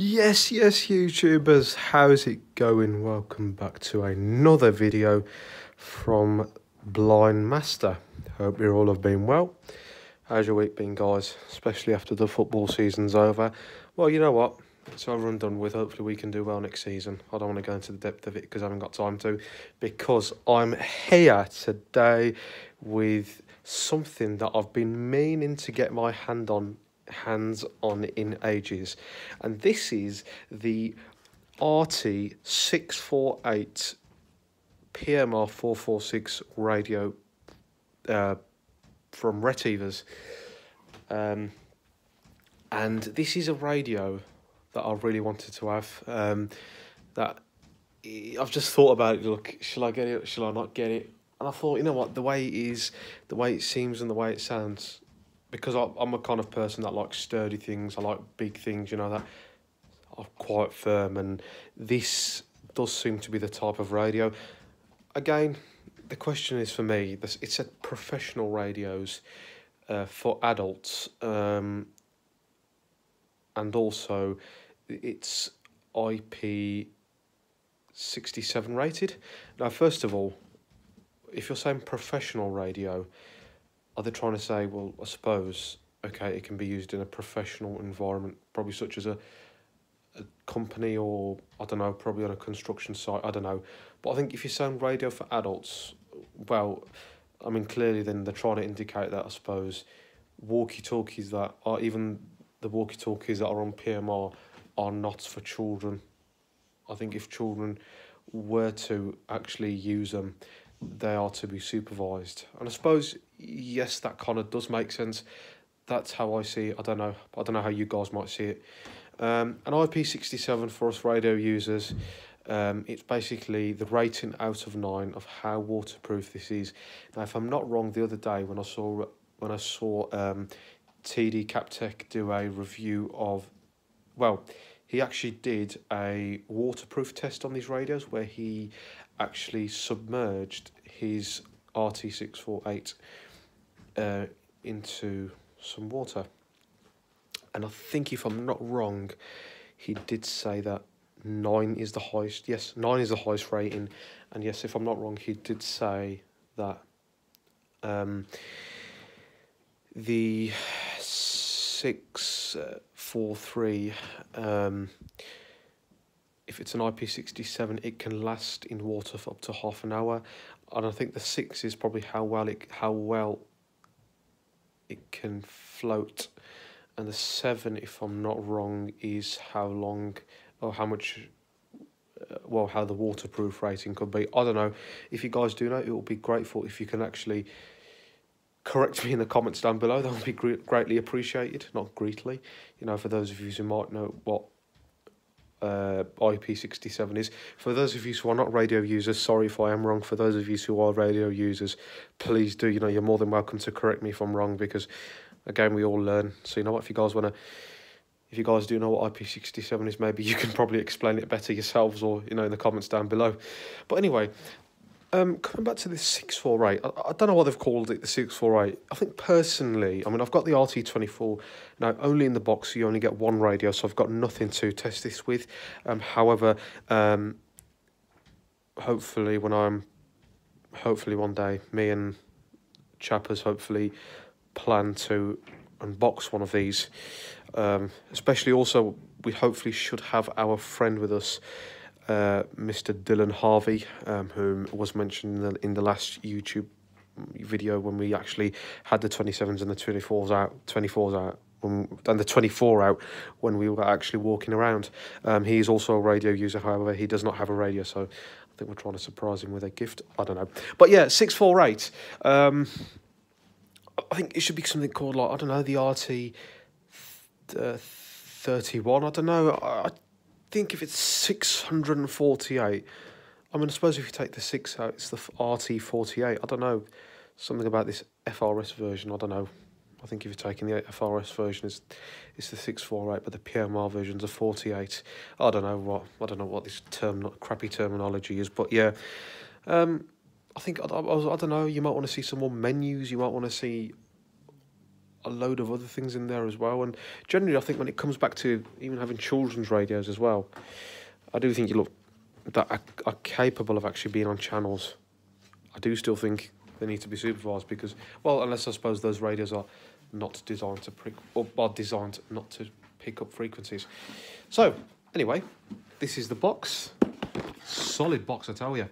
Yes, YouTubers, how's it going? Welcome back to another video from Blind Master. Hope you all have been well. How's your week been, guys? Especially after the football season's over. Well, you know what? It's over and done with. Hopefully we can do well next season. I don't want to go into the depth of it because I haven't got time to. Because I'm here today with something that I've been meaning to get my hands on in ages, and this is the rt648 PMR 446 radio from retevis, and this is a radio that I really wanted to have. That I've just thought about it. Look, shall I get it? Shall I not get it? And I thought, you know what, the way it is, the way it seems, and the way it sounds, because I'm a kind of person that likes sturdy things, I like big things, you know, that are quite firm, and this does seem to be the type of radio. Again, the question is for me, it's a professional radios for adults, and also it's IP67 rated. Now, first of all, if you're saying professional radio, are they trying to say, well, I suppose, okay, it can be used in a professional environment, probably such as a company, or, I don't know, probably on a construction site, I don't know. But I think if you're saying radio for adults, well, I mean, clearly then they're trying to indicate that, I suppose, walkie-talkies that are, even the walkie-talkies that are on PMR are not for children. I think if children were to actually use them, they are to be supervised. And I suppose, yes, that kind of does make sense. That's how I see it. I don't know how you guys might see it. An IP67 for us radio users, it's basically the rating out of 9 of how waterproof this is. Now, if I'm not wrong, the other day when I saw TD Captech do a review of, well, he actually did a waterproof test on these radios where he actually submerged his rt648 into some water. And I think, if I'm not wrong, he did say that 9 is the highest. Yes, 9 is the highest rating. And yes, if I'm not wrong, he did say that the 643, if it's an IP67, it can last in water for up to half an hour. And I think the 6 is probably how well it can float. And the 7, if I'm not wrong, is how long or how much, well, how the waterproof rating could be. I don't know. If you guys do know, it will be grateful if you can actually correct me in the comments down below. That would be greatly appreciated. Not greatly, you know, for those of you who might know what IP67 is. For those of you who are not radio users, sorry if I am wrong. For those of you who are radio users, please do, you know, you're more than welcome to correct me if I'm wrong, because again, we all learn. So you know what, if you guys do know what IP67 is, maybe you can probably explain it better yourselves, or, you know, in the comments down below. But anyway, coming back to this 648, I don't know what they've called it, the 648. I think personally, I mean, I've got the RT24. Now, only in the box, you only get one radio, so I've got nothing to test this with. However, hopefully one day, me and Chappers hopefully plan to unbox one of these. Especially also, we hopefully should have our friend with us, Mr. Dylan Harvey, who was mentioned in the last YouTube video when we actually had the 27s and the 24s out, and the 24 out when we were actually walking around. He is also a radio user, however, he does not have a radio, so I think we're trying to surprise him with a gift. I don't know. But yeah, 648. I think it should be something called, like, I don't know, the RT31. I don't know. I think if it's 648, I mean, I suppose if you take the 6 out, it's the RT48. I don't know, something about this FRS version, I don't know. I think if you're taking the FRS version, it's the 648, but the PMR version's a 48. I don't know what this crappy terminology is, but yeah. I think, I don't know, you might want to see some more menus, you might want to see a load of other things in there as well. And generally, I think when it comes back to even having children's radios as well, I do think you look that are capable of actually being on channels. I do still think they need to be supervised because, well, unless I suppose those radios are not designed to are designed not to pick up frequencies. So anyway, this is the box. Solid box, I tell you.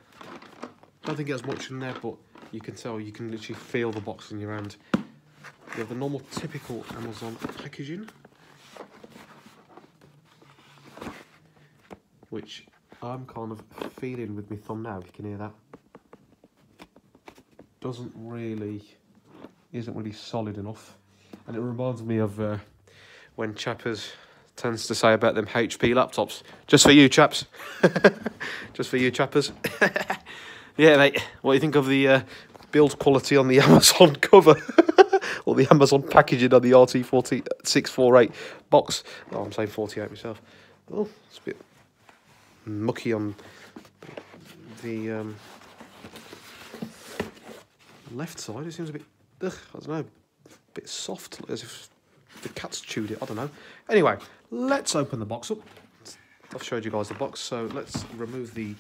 Don't think it has much in there, but you can tell, you can literally feel the box in your hand. You have the normal, typical Amazon packaging, which I'm kind of feeling with my thumb now, if you can hear that. Isn't really solid enough. And it reminds me of when Chappers tends to say about them HP laptops. Just for you, chaps. Just for you, Chappers. Yeah, mate. What do you think of the build quality on the Amazon cover? Or the Amazon packaging on the rt648 box? Oh, I'm saying 48 myself. Oh, it's a bit mucky on the left side. It seems a bit, I don't know, a bit soft, as if the cat's chewed it. I don't know. Anyway, let's open the box up. I've showed you guys the box, so let's remove the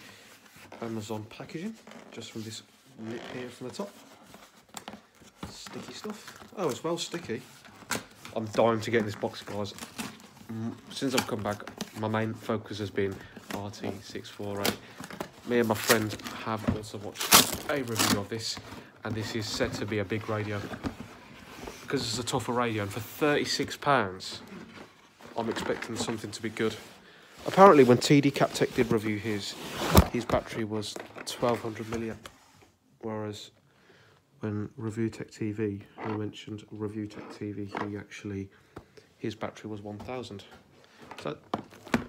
Amazon packaging just from this lip here from the top. Sticky stuff. Oh, it's well sticky. I'm dying to get in this box, guys. Since I've come back, my main focus has been rt648. Me and my friend have also watched a review of this, and this is said to be a big radio because it's a tougher radio, and for £36 I'm expecting something to be good. Apparently when TD Captech did review his battery was 1200 milliamp, whereas when Review Tech TV, who mentioned Review Tech TV, his battery was 1000. So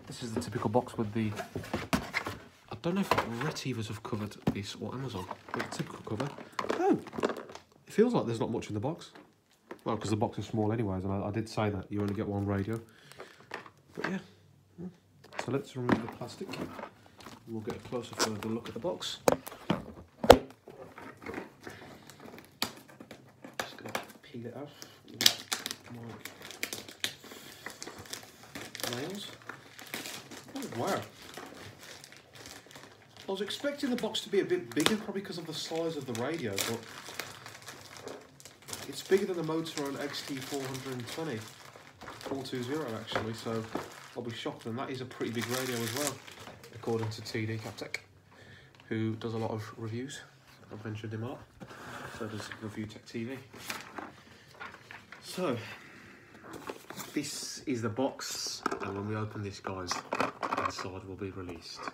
this is the typical box with the, I don't know if retevis have covered this or Amazon, but the typical cover. Oh, it feels like there's not much in the box. Well, because the box is small anyways, and I did say that you only get one radio. But yeah, so let's remove the plastic. We'll get a closer further look at the box. Just going to peel it off with my nails. Oh, wow. I was expecting the box to be a bit bigger, probably because of the size of the radio, but it's bigger than the Motorola XT420, 420 actually, so I'll be shocked, and that is a pretty big radio as well, according to TD Captech, who does a lot of reviews. I've mentioned him a lot, so does Review Tech TV. So, this is the box, and when we open this, guys, inside will be released.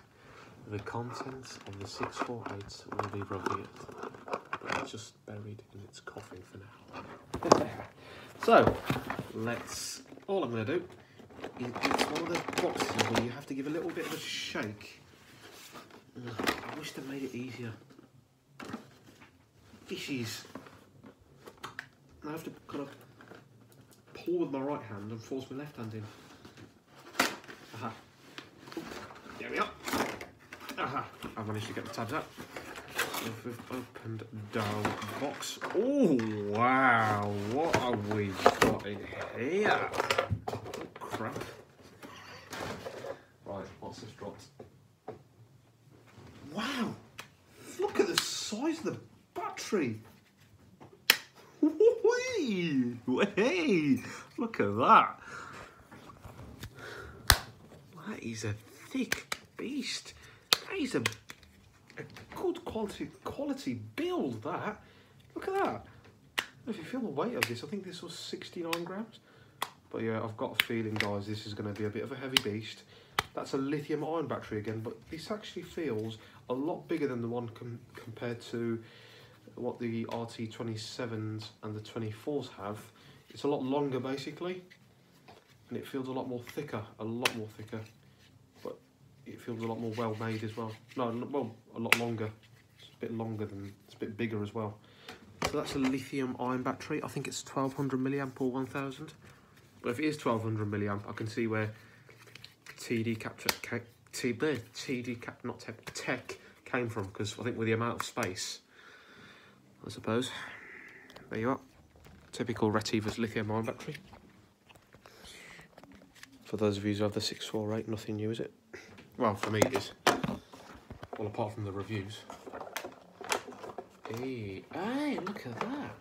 The contents of the 648 will be revealed, but it's just buried in its coffin for now. So, all I'm going to do is, it's one of the boxes where you have to give a little bit of a shake. I wish they made it easier. This is, I have to kind of pull with my right hand and force my left hand in. Aha. There we are. Aha. I've managed to get the tabs out. If we've opened down the box. Oh, wow. What have we got in here? Oh, crap. Right, what's this dropped? Wow. Look at the size of the battery. Hey, look at that. That is a thick beast. That is a good quality build, that. Look at that. If you feel the weight of this, I think this was 69 grams. But yeah, I've got a feeling, guys, this is going to be a bit of a heavy beast. That's a lithium ion battery again, but this actually feels a lot bigger than the one compared to what the RT27s and the 24s have. It's a lot longer, basically, and it feels a lot more thicker, but it feels a lot more well made as well. No, well, a lot longer. It's a bit longer than, it's a bit bigger as well. So that's a lithium ion battery. I think it's 1200 milliamp or 1000. But if it is 1200 milliamp, I can see where Tech came from, because I think with the amount of space, I suppose. There you are. Typical retevis lithium-ion battery. For those of you who have the 648, nothing new, is it? Well, for me it is. Well, apart from the reviews. Hey, look at that.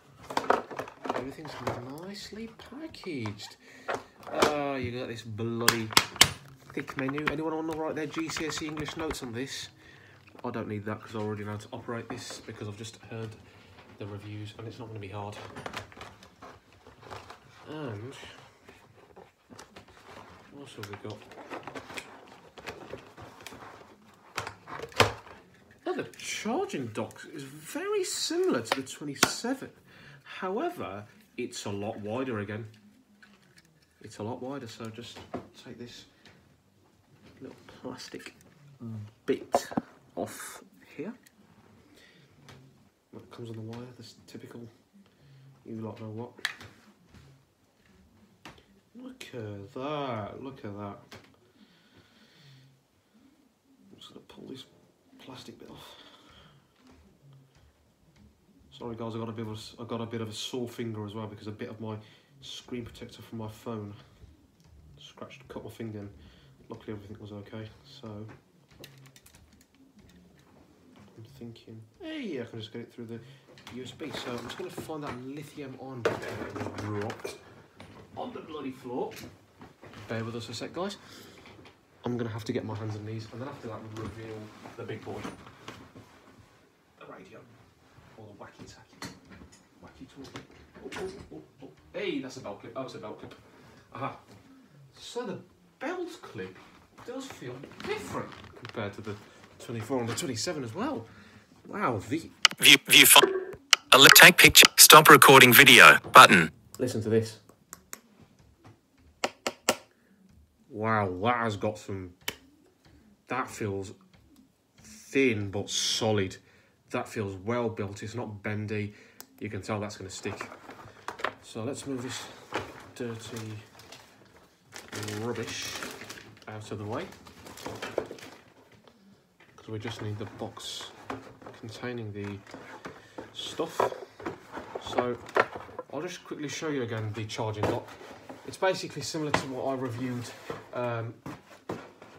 Everything's nicely packaged. Oh, you got this bloody thick menu. Anyone want to write their GCSE English notes on this? I don't need that because I already know how to operate this because I've just heard the reviews and it's not going to be hard. And what else have we got? Oh, the charging dock is very similar to the 27. However, it's a lot wider again. It's a lot wider, so just take this little plastic bit off here. What comes on the wire, this typical, you lot know what. Look at that, look at that. I'm just going to pull this plastic bit off. Sorry guys, I got a bit of a sore finger as well because a bit of my screen protector from my phone cut my finger in. Luckily everything was okay, so I'm thinking, hey, I can just get it through the USB. So I'm just going to find that lithium-ion battery that dropped on the bloody floor. Bear with us a sec, guys. I'm going to have to get my hands and knees, and then after that reveal the big boy, the radio, or the wacky-tacky. Oh. Hey, that's a belt clip. Oh, it's a belt clip. Aha. So the belt clip does feel different compared to the 24 and the 27 as well. Wow, view take picture, stop recording video button. Listen to this. Wow, that has got some, that feels thin but solid. That feels well built, it's not bendy. You can tell that's going to stick. So let's move this dirty rubbish out of the way, because we just need the box containing the stuff. So I'll just quickly show you again the charging dock. It's basically similar to what I reviewed.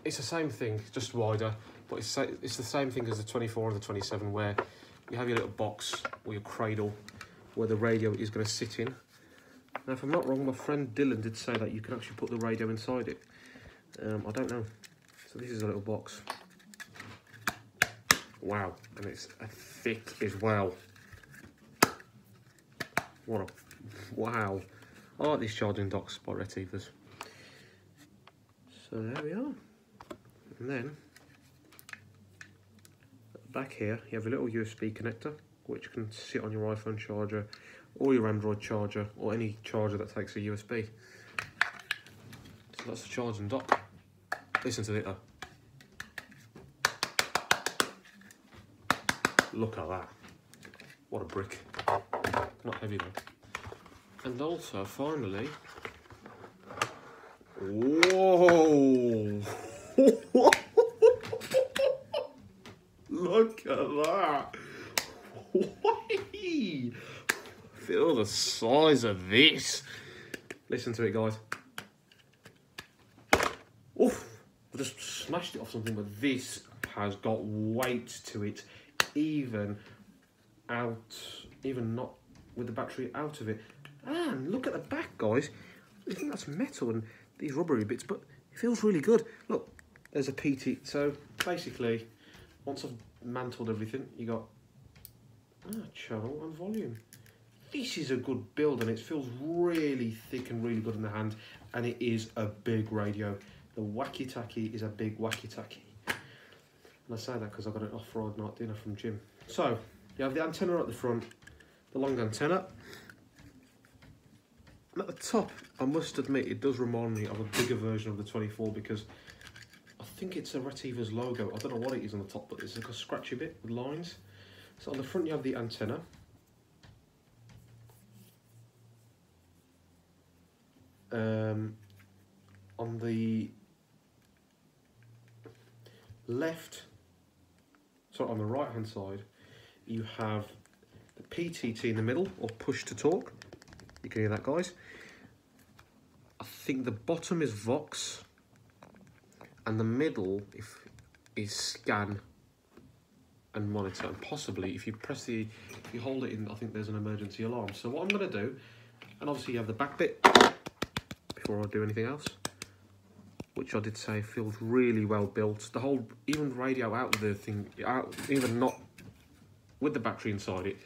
It's the same thing, just wider, but it's the same thing as the 24 and the 27, where you have your little box or your cradle where the radio is going to sit in. Now, if I'm not wrong, my friend Dylan did say that you can actually put the radio inside it. I don't know. So this is a little box. Wow, and it's thick as well. What a wow! I like these charging docks by retevis. So there we are. And then at the back here, you have a little USB connector, which can sit on your iPhone charger, or your Android charger, or any charger that takes a USB. So that's the charging dock. Listen to it though. Look at that. What a brick. Not heavy though. And also, finally, whoa! Look at that. Whee! Feel the size of this. Listen to it, guys. Oof! I just smashed it off something, but this has got weight to it, even not with the battery out of it. And look at the back, guys. I think that's metal and these rubbery bits, but it feels really good. Look, there's a PT. So basically, once I've mantled everything, you got channel and volume. This is a good build, and it feels really thick and really good in the hand, and it is a big radio. The Wacky Tacky is a big Wacky Tacky. And I say that because I got it off Friday night dinner from Jim. So you have the antenna at the front, the long antenna. And at the top, I must admit, it does remind me of a bigger version of the 24, because I think it's a retevis logo. I don't know what it is on the top, but it's like a scratchy bit with lines. So on the front you have the antenna. On the left, so on the right hand side, you have the PTT in the middle, or push to talk. You can hear that, guys. I think the bottom is Vox, and the middle is scan and monitor. And possibly, if you hold it in, I think there's an emergency alarm. So what I'm going to do, and obviously you have the back bit before I do anything else, which I did say feels really well built. The whole, even radio out of the thing, even not with the battery inside it,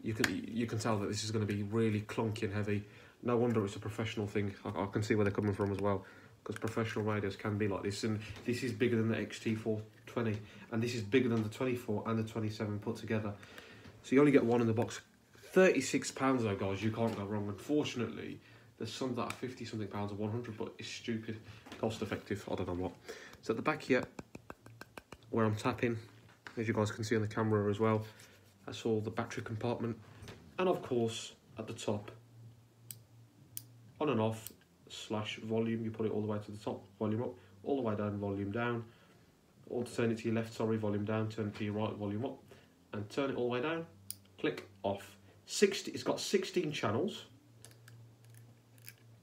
you can tell that this is going to be really clunky and heavy. No wonder it's a professional thing. I can see where they're coming from as well, because professional radios can be like this. And this is bigger than the XT420, and this is bigger than the 24 and the 27 put together. So you only get one in the box. £36 though, guys. You can't go wrong. Unfortunately, there's some that are 50 something pounds or 100, but it's stupid cost effective. I don't know what. So at the back here, where I'm tapping, as you guys can see on the camera as well, that's all the battery compartment. And of course, at the top, on and off / volume, you put it all the way to the top, volume up, all the way down, volume down, or to turn it to your left, sorry, volume down, turn it to your right, volume up, and turn it all the way down, click off. It's got 16 channels.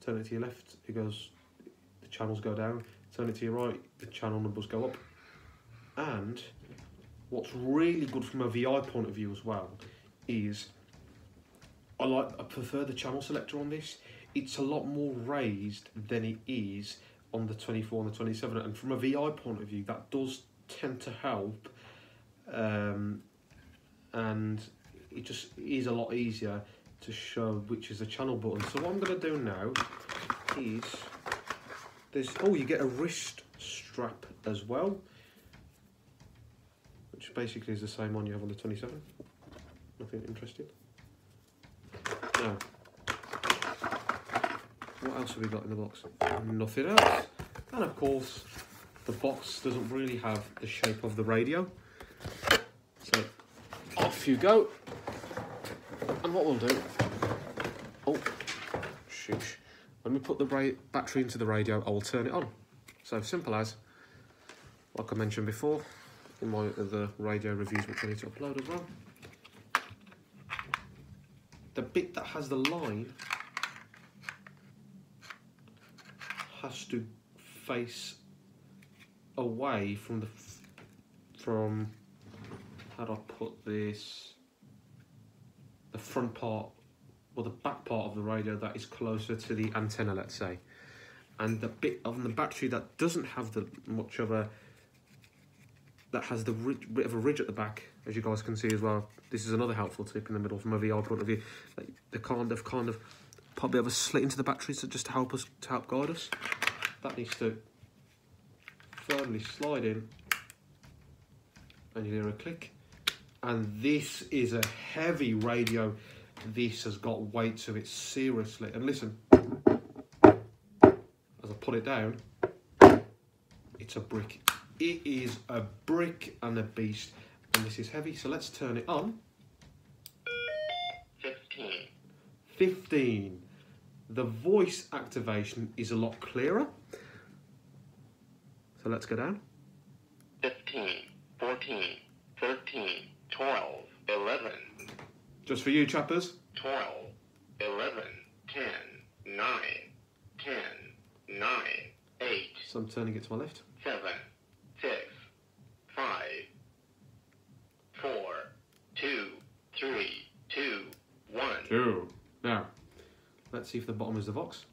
Turn it to your left, it goes, the channels go down. Turn it to your right, the channel numbers go up. And what's really good from a VI point of view as well is I prefer the channel selector on this. It's a lot more raised than it is on the 24 and the 27, and from a VI point of view that does tend to help, and it just is a lot easier to show which is the channel button. So what I'm going to do now is you get a wrist strap as well, which basically is the same one you have on the 27. Nothing interesting. Now, what else have we got in the box? Nothing else. And of course, the box doesn't really have the shape of the radio. So off you go. And what we'll do, oh, sheesh. When we put the battery into the radio, I will turn it on. So simple as, like I mentioned before, in my other radio reviews, which I need to upload as well. The bit that has the line has to face away from how do I put this, the front part or the back part of the radio that is closer to the antenna, let's say. And the bit of the battery that doesn't have that has the bit of a ridge at the back, as you guys can see as well. This is another helpful tip in the middle from a VI point of view. The kind of put a bit of a slit into the battery, so just to help guide us. That needs to firmly slide in, and you hear a click. And this is a heavy radio. This has got weight to it, seriously. And listen, as I put it down, it's a brick. It is a brick and a beast, and this is heavy. So let's turn it on. 15. The voice activation is a lot clearer. So let's go down. 15, 14, 13, 12, 11. Just for you, chappers. 12, 11, 10, 9, 10, 9, 8. So I'm turning it to my left. 7, 6, 5, 4, 2, 3, 2, 1. 2. Now, let's see if the bottom is the Vox.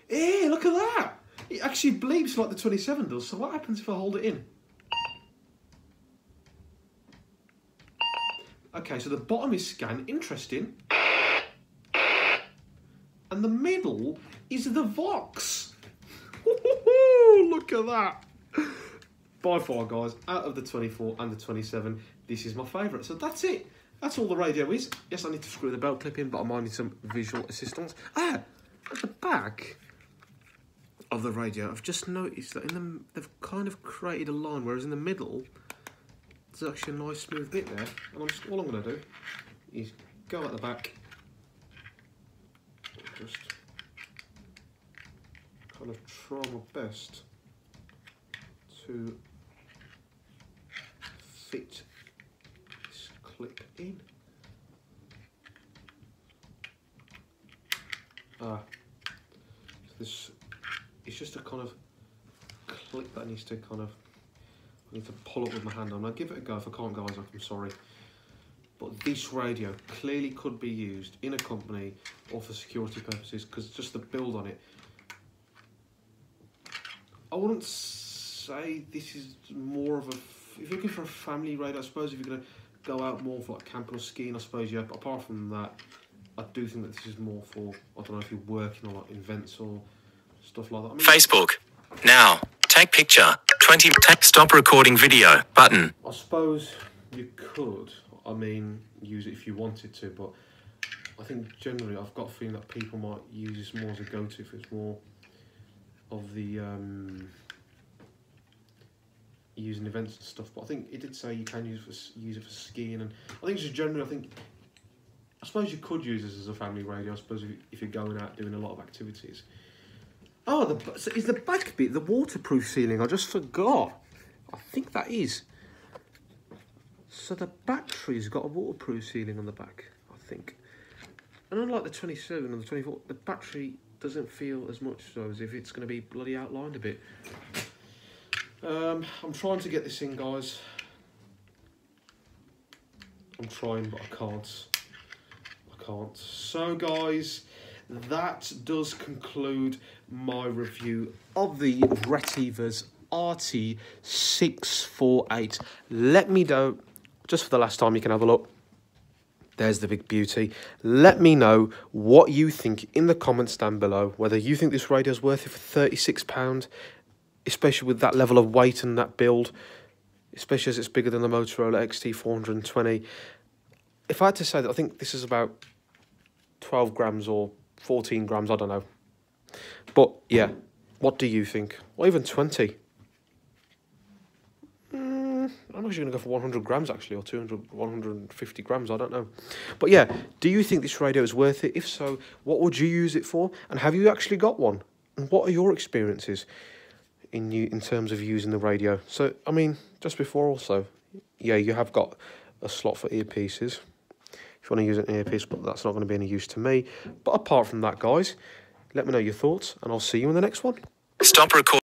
Hey, look at that! It actually bleeps like the 27 does. So what happens if I hold it in? Okay, so the bottom is scan. Interesting. And the middle is the Vox. Look at that. By far, guys, out of the 24 and the 27, this is my favourite. So that's it. That's all the radio is. Yes, I need to screw the belt clip in, but I might need some visual assistance. At the back of the radio, I've just noticed that they've kind of created a line, whereas in the middle, there's actually a nice smooth bit there. And all I'm going to do is go at the back, just kind of try my best to fit this clip in. This, it's just a kind of click that needs to kind of, I need to pull up with my hand on. I'll give it a go. If I can't, guys, I'm sorry. But this radio clearly could be used in a company or for security purposes, because just the build on it, I wouldn't say this is more of a, if you're looking for a family radio, I suppose if you're going to go out more for like camping or skiing, I suppose, yeah, but apart from that, I do think that this is more for, I don't know if you're working on like events or stuff like that. I mean, Facebook. Now, take picture. 20. Stop recording video button. I suppose you could, I mean, use it if you wanted to, but I think generally I've got a feeling that people might use this more as a go-to if it's more of the using events and stuff. But I think it did say you can use it for skiing, and I think just generally, I suppose you could use this as a family radio. I suppose if you're going out doing a lot of activities. Oh, so is the back bit the waterproof sealing? I just forgot. I think that is. So the battery's got a waterproof sealing on the back, I think. And unlike the 27 and the 24, the battery doesn't feel as much so as if it's going to be bloody outlined a bit. I'm trying to get this in, guys. I'm trying, but I can't. So, guys, that does conclude my review of the retevis rt648. Let me know, just for the last time you can have a look. There's the big beauty. Let me know what you think in the comments down below, whether you think this radio is worth it for £36, especially with that level of weight and that build, especially as it's bigger than the Motorola XT420. If I had to say that, I think this is about 12 grams or 14 grams, I don't know. But yeah, what do you think? Or even 20? I'm actually going to go for 100 grams actually, or 200, 150 grams, I don't know. But yeah, do you think this radio is worth it? If so, what would you use it for? And have you actually got one? And what are your experiences in terms of using the radio? So, I mean, just before also, yeah, you have got a slot for earpieces. If you want to use an earpiece, but that's not going to be any use to me. But apart from that, guys, let me know your thoughts, and I'll see you in the next one. Stop recording.